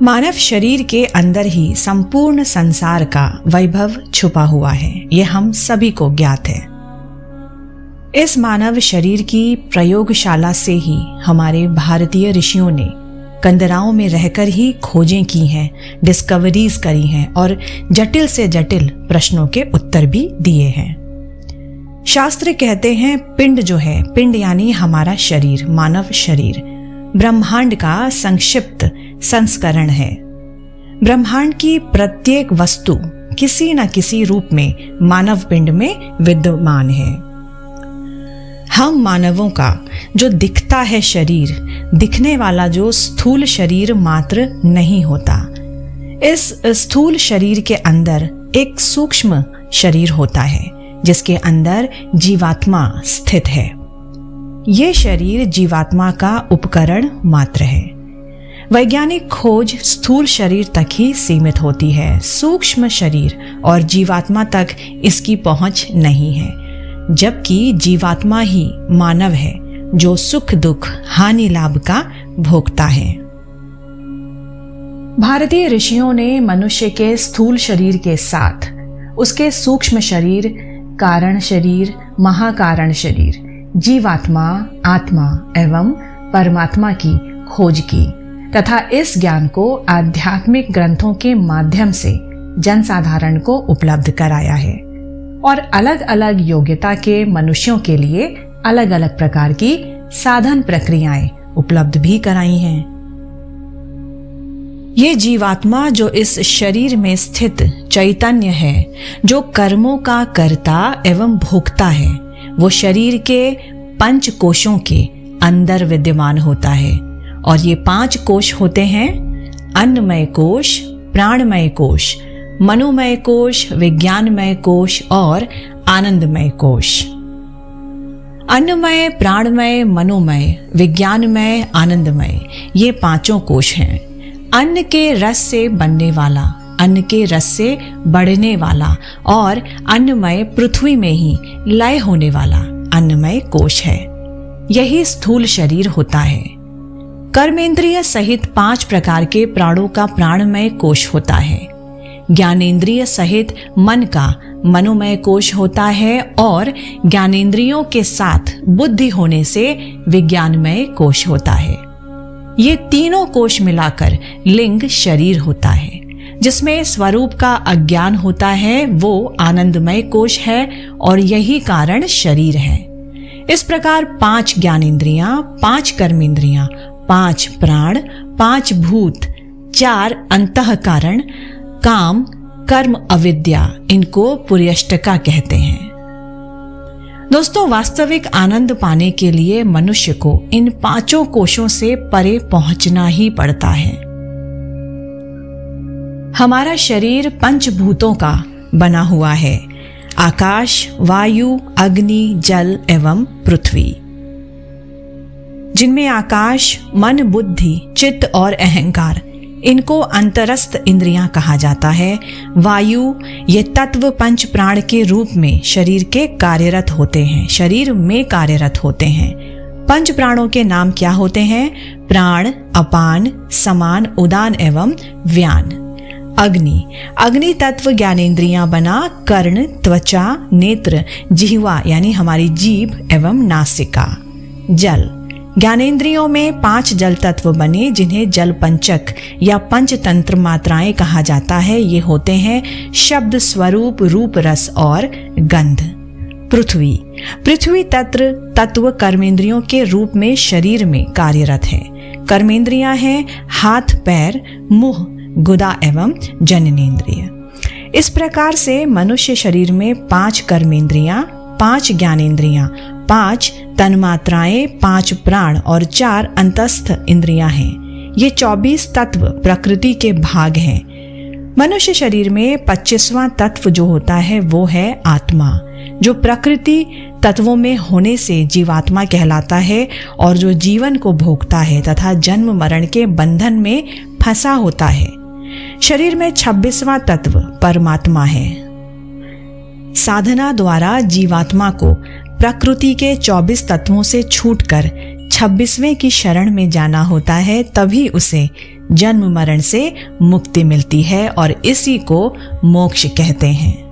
मानव शरीर के अंदर ही संपूर्ण संसार का वैभव छुपा हुआ है, यह हम सभी को ज्ञात है। इस मानव शरीर की प्रयोगशाला से ही हमारे भारतीय ऋषियों ने कंदराओं में रहकर ही खोजें की हैं, डिस्कवरीज करी हैं और जटिल से जटिल प्रश्नों के उत्तर भी दिए हैं। शास्त्र कहते हैं पिंड जो है, पिंड यानी हमारा शरीर, मानव शरीर ब्रह्मांड का संक्षिप्त संस्करण है। ब्रह्मांड की प्रत्येक वस्तु किसी न किसी रूप में मानव पिंड में विद्यमान है। हम मानवों का जो दिखता है शरीर, दिखने वाला जो स्थूल शरीर मात्र नहीं होता। इस स्थूल शरीर के अंदर एक सूक्ष्म शरीर होता है जिसके अंदर जीवात्मा स्थित है। ये शरीर जीवात्मा का उपकरण मात्र है। वैज्ञानिक खोज स्थूल शरीर तक ही सीमित होती है, सूक्ष्म शरीर और जीवात्मा तक इसकी पहुंच नहीं है, जबकि जीवात्मा ही मानव है जो सुख दुख हानि लाभ का भोगता है। भारतीय ऋषियों ने मनुष्य के स्थूल शरीर के साथ उसके सूक्ष्म शरीर, कारण शरीर, महाकारण शरीर, जीवात्मा, आत्मा एवं परमात्मा की खोज की तथा इस ज्ञान को आध्यात्मिक ग्रंथों के माध्यम से जनसाधारण को उपलब्ध कराया है और अलग अलग योग्यता के मनुष्यों के लिए अलग अलग प्रकार की साधन प्रक्रियाएं उपलब्ध भी कराई हैं। ये जीवात्मा जो इस शरीर में स्थित चैतन्य है, जो कर्मों का कर्ता एवं भोक्ता है, वो शरीर के 5 कोशों के अंदर विद्यमान होता है और ये 5 कोश होते हैं अन्नमय कोश, प्राणमय कोश, मनोमय कोश, विज्ञानमय कोश और आनंदमय कोश। अन्नमय, प्राणमय, मनोमय, विज्ञानमय, आनंदमय, ये 5 कोश हैं। अन्न के रस से बनने वाला, अन्न के रस से बढ़ने वाला और अन्नमय पृथ्वी में ही लय होने वाला अन्नमय कोश है। यही स्थूल शरीर होता है। कर्मेंद्रिय सहित 5 प्रकार के प्राणों का प्राणमय कोश होता है। ज्ञानेंद्रिय सहित मन का मनोमय कोश होता है और ज्ञानेंद्रियों के साथ बुद्धि होने से विज्ञानमय कोश होता है। ये तीनों कोश मिलाकर लिंग शरीर होता है। जिसमें स्वरूप का अज्ञान होता है वो आनंदमय कोश है और यही कारण शरीर है। इस प्रकार 5 ज्ञानेंद्रियां, 5 कर्मेंद्रियां, 5 प्राण, 5 भूत, 4 अंतःकरण, काम, कर्म, अविद्या, इनको पुर्यष्टका कहते हैं। दोस्तों, वास्तविक आनंद पाने के लिए मनुष्य को इन 5 कोशों से परे पहुंचना ही पड़ता है। हमारा शरीर 5 भूतों का बना हुआ है, आकाश, वायु, अग्नि, जल एवं पृथ्वी, जिनमें आकाश मन, बुद्धि, चित्त और अहंकार, इनको अंतरस्थ इंद्रियां कहा जाता है। वायु, ये तत्व 5 प्राण के रूप में शरीर के कार्यरत होते हैं, शरीर में कार्यरत होते हैं। 5 प्राणों के नाम क्या होते हैं? प्राण, अपान, समान, उदान एवं व्यान। अग्नि, अग्नि तत्व ज्ञानेंद्रियां बना कर्ण, त्वचा, नेत्र, जिह्वा यानी हमारी जीभ एवं नासिका। जल, ज्ञानेंद्रियों में 5 जल तत्व बने जिन्हें जल पंचक या पंचतंत्र मात्राएं कहा जाता है। ये होते हैं शब्द, स्वरूप, रूप, रस और गंध। पृथ्वी, पृथ्वी तत्व कर्मेंद्रियों के रूप में शरीर में कार्यरत है। कर्मेंद्रियां हैं हाथ, पैर, मुंह, गुदा एवं जननेंद्रिय। इस प्रकार से मनुष्य शरीर में 5 कर्मेंद्रियां, 5 ज्ञानेंद्रियां, 5 तन्मात्राएं, 5 प्राण और 4 अंतस्थ इंद्रियां हैं। ये 24 तत्व प्रकृति के भाग हैं। मनुष्य शरीर में 25वां तत्व जो होता है वो है आत्मा, जो प्रकृति तत्वों में होने से जीवात्मा कहलाता है और जो जीवन को भोगता है तथा जन्म मरण के बंधन में फंसा होता है। शरीर में 26वां तत्व परमात्मा है। साधना द्वारा जीवात्मा को प्रकृति के 24 तत्वों से छूटकर 26वें की शरण में जाना होता है, तभी उसे जन्म मरण से मुक्ति मिलती है और इसी को मोक्ष कहते हैं।